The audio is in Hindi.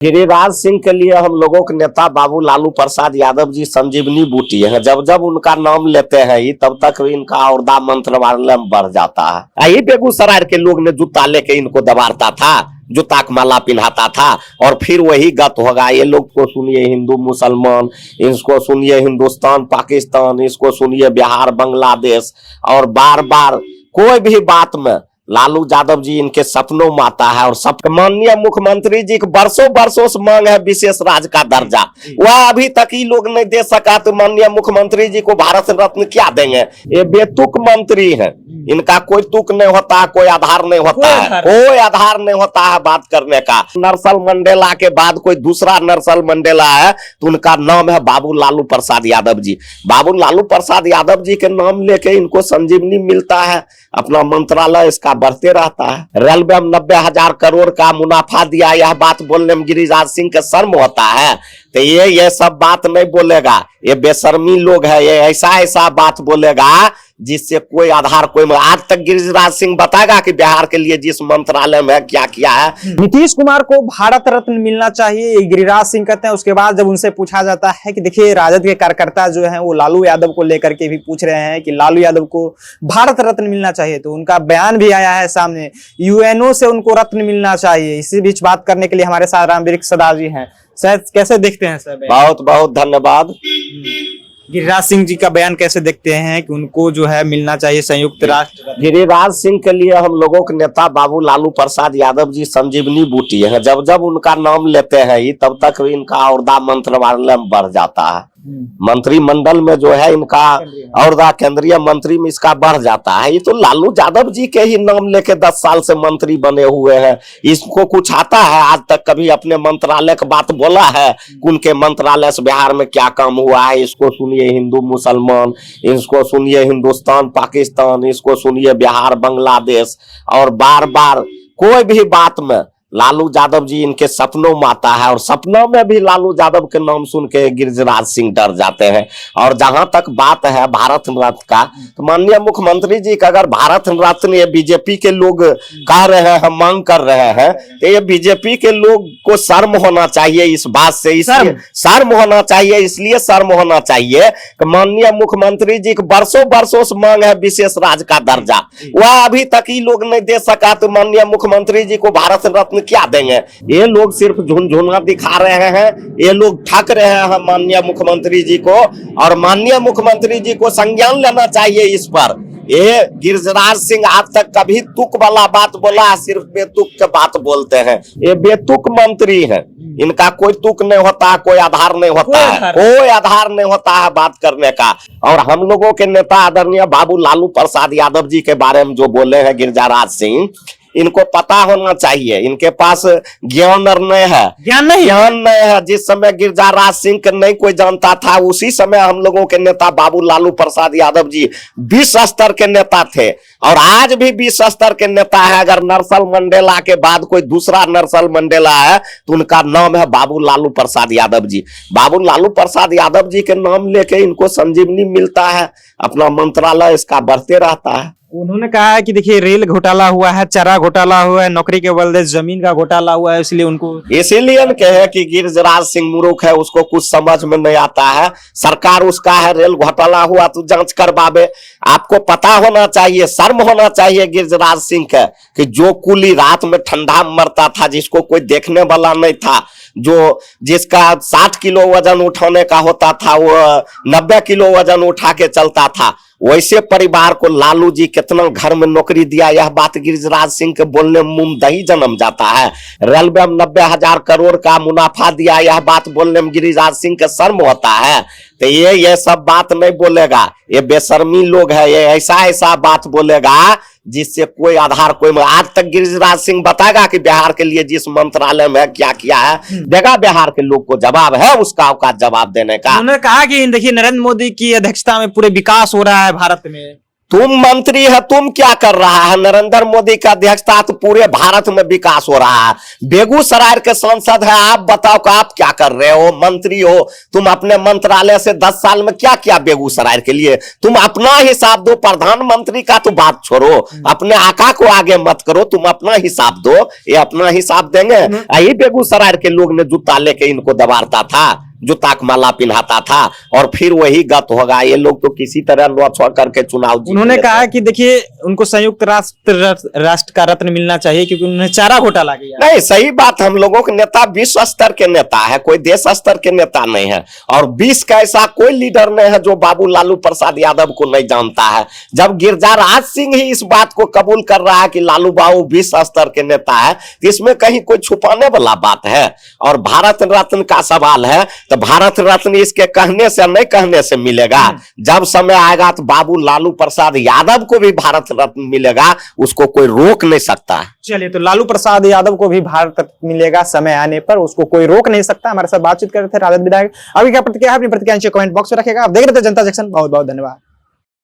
गिरिराज सिंह के लिए हम लोगों के नेता बाबू लालू प्रसाद यादव जी संजीवनी बूटी है। जब जब उनका नाम लेते हैं ही तब तक इनका औरदा मंत्रमाला में बढ़ जाता है। यही बेगूसराय के लोग ने जूता लेके इनको दबाता था, जूता का माला पिन्हाता था और फिर वही गत होगा। ये लोग को सुनिए हिंदू मुसलमान, इसको सुनिए हिंदुस्तान पाकिस्तान, इसको सुनिए बिहार बांग्लादेश, और बार बार कोई भी बात में लालू यादव जी इनके सपनों में आता है। और सब माननीय मुख्यमंत्री जी की बरसों बरसों से मांग है विशेष राज्य का दर्जा, वह अभी तक ही लोग नहीं दे सका। तो माननीय मुख्यमंत्री जी को भारत रत्न क्या देंगे? ये बेतुक मंत्री है, इनका कोई तुक नहीं होता, कोई आधार नहीं होता है, कोई आधार नहीं होता है बात करने का। नरसल मंडेला के बाद कोई दूसरा नरसल मंडेला है तो उनका नाम है बाबू लालू प्रसाद यादव जी। बाबू लालू प्रसाद यादव जी के नाम लेके इनको संजीवनी मिलता है, अपना मंत्रालय इसका बढ़ते रहता है। रेलवे में 90,000 करोड़ का मुनाफा दिया, यह बात बोलने में गिरिराज सिंह के शर्म होता है? तो ये सब बात नहीं बोलेगा, ये बेशर्मी लोग है, ये ऐसा बात बोलेगा जिससे कोई आधार कोई। आज तक गिरिराज सिंह बताएगा कि बिहार के लिए जिस मंत्रालय में क्या किया है। नीतीश कुमार को भारत रत्न मिलना चाहिए, ये गिरिराज सिंह कहते हैं। उसके बाद जब उनसे पूछा जाता है कि देखिए राजद के कार्यकर्ता जो हैं वो लालू यादव को लेकर के भी पूछ रहे हैं कि लालू यादव को भारत रत्न मिलना चाहिए, तो उनका बयान भी आया है सामने, यूएनओ से उनको रत्न मिलना चाहिए। इसी बीच बात करने के लिए हमारे साथ रामवृक्ष सदा जी हैं। सर कैसे देखते हैं सर? बहुत बहुत धन्यवाद। गिरिराज सिंह जी का बयान कैसे देखते हैं कि उनको जो है मिलना चाहिए संयुक्त राष्ट्र? गिरिराज सिंह के लिए हम लोगों के नेता बाबू लालू प्रसाद यादव जी संजीवनी बूटी है। जब जब उनका नाम लेते हैं ही तब तक इनका औरदा मंत्रमाला में बढ़ जाता है। मंत्रिमंडल में जो है इनका औरदा केंद्रीय मंत्री में इसका बढ़ जाता है। ये तो लालू यादव जी के ही नाम लेके 10 साल से मंत्री बने हुए हैं। इसको कुछ आता है? आज तक कभी अपने मंत्रालय की बात बोला है? उनके मंत्रालय से बिहार में क्या काम हुआ है? इसको सुनिए हिंदू मुसलमान, इसको सुनिए हिंदुस्तान पाकिस्तान, इसको सुनिए बिहार बांग्लादेश, और बार बार कोई भी बात में लालू यादव जी इनके सपनों में आता है। और सपनों में भी लालू यादव के नाम सुन के गिरिराज सिंह डर जाते हैं। और जहां तक बात है भारत रत्न का, तो माननीय मुख्यमंत्री जी का अगर भारत रत्न ये बीजेपी के लोग कह रहे हैं, हम मांग कर रहे हैं, तो ये बीजेपी के लोग को शर्म होना चाहिए इस बात से। इसलिए शर्म होना चाहिए, इसलिए शर्म होना चाहिए कि माननीय मुख्यमंत्री जी की बरसों बरसों से मांग है विशेष राज्य का दर्जा, वह अभी तक ही लोग नहीं दे सका। तो माननीय मुख्यमंत्री जी को भारत रत्न क्या देंगे? ये लोग सिर्फ झुनझुना दिखा रहे हैं, ये लोग ठग रहे हैं माननीय मुख्यमंत्री जी को। और माननीय मुख्यमंत्री जी को संज्ञान लेना चाहिए इस पर। ये गिरिराज सिंह आज तक कभी तुक वाला बात बोला, सिर्फ बेतुक के बात बोलते हैं। ये बेतुक मंत्री है, इनका कोई तुक नहीं होता, कोई आधार नहीं होता है, कोई आधार नहीं होता है बात करने का। और हम लोगों के नेता आदरणीय बाबू लालू प्रसाद यादव जी के बारे में जो बोले हैं गिरिराज सिंह, इनको पता होना चाहिए, इनके पास ज्ञान नहीं है, ज्ञान नहीं है। जिस समय गिरिराज सिंह को नहीं कोई जानता था, उसी समय हम लोगों के नेता बाबू लालू प्रसाद यादव जी विश्व स्तर के नेता थे और आज भी विश्व स्तर के नेता है। अगर नरसल मंडेला के बाद कोई दूसरा नरसल मंडेला है तो उनका नाम है बाबू लालू प्रसाद यादव जी। बाबू लालू प्रसाद यादव जी के नाम लेके इनको संजीवनी मिलता है, अपना मंत्रालय इसका बढ़ते रहता है। उन्होंने कहा है कि देखिए रेल घोटाला हुआ है, चारा घोटाला हुआ है, नौकरी के बदले जमीन का घोटाला हुआ है, इसलिए उनको इसीलिए कहे कि गिरिराज सिंह मूर्ख है, उसको कुछ समझ में नहीं आता है। सरकार उसका है, रेल घोटाला हुआ तो जांच करवावे। आपको पता होना चाहिए, शर्म होना चाहिए गिरिराज सिंह का कि जो कुली रात में ठंडा मरता था, जिसको कोई देखने वाला नहीं था, जिसका 60 किलो वजन उठाने का होता था वो 90 किलो वजन उठा के चलता था, वैसे परिवार को लालू जी कितना घर में नौकरी दिया, यह बात गिरिराज सिंह के बोलने में मुंह दही जन्म जाता है। रेलवे में 90,000 करोड़ का मुनाफा दिया, यह बात बोलने में गिरिराज सिंह के शर्म होता है? तो ये सब बात नहीं बोलेगा, ये बेशर्मी लोग है, ये ऐसा बात बोलेगा जिससे कोई आधार कोई। आज तक गिरिराज सिंह बताएगा कि बिहार के लिए जिस मंत्रालय में क्या किया है, देगा बिहार के लोग को जवाब है उसका औकात जवाब देने का। उन्होंने कहा कि देखिए नरेंद्र मोदी की अध्यक्षता में पूरे विकास हो रहा है भारत में। तुम मंत्री है, तुम क्या कर रहा है? नरेंद्र मोदी का अध्यक्षता तो पूरे भारत में विकास हो रहा है। बेगूसराय के सांसद है, आप बताओ कि आप क्या कर रहे हो? मंत्री हो तुम, अपने मंत्रालय से 10 साल में क्या किया बेगूसराय के लिए? तुम अपना हिसाब दो। प्रधानमंत्री का तो बात छोड़ो, अपने आका को आगे मत करो, तुम अपना हिसाब दो। ये अपना हिसाब देंगे। यही बेगूसराय के लोग ने जूता लेके इनको दबाता था, जूता का माला पिन्हाता था, और फिर वही गत होगा। ये लोग तो किसी तरह नो छोड़ करके चुनाव जीत उन्होंने लेते कहा हैं। कि देखिए उनको संयुक्त राष्ट्र का रत्न मिलना चाहिए क्योंकि उन्होंने चारा घोटाला किया। नहीं, सही बात। हम लोगों के नेता विश्व स्तर के नेता है, कोई देश स्तर के नेता नहीं है। और 20 का ऐसा कोई लीडर नहीं है जो बाबू लालू प्रसाद यादव को नहीं जानता है। जब गिरिराज सिंह ही इस बात को कबूल कर रहा है कि लालू बाबू विश्व स्तर के नेता है, तो इसमें कहीं कोई छुपाने वाला बात है? और भारत रत्न का सवाल है, तो भारत रत्न इसके कहने से नहीं कहने से मिलेगा। जब समय आएगा तो बाबू लालू प्रसाद यादव को भी भारत रत्न मिलेगा, उसको कोई रोक नहीं सकता। चलिए, तो लालू प्रसाद यादव को भी भारत रत्न मिलेगा समय आने पर, उसको कोई रोक नहीं सकता। हमारे साथ बातचीत कर रहे थे राजद विधायक। अभी क्या प्रतिक्रिया है, अपनी प्रतिक्रिया नीचे कमेंट बॉक्स में रखेगा। आप देख रहे थे जनता जंक्शन। बहुत बहुत धन्यवाद।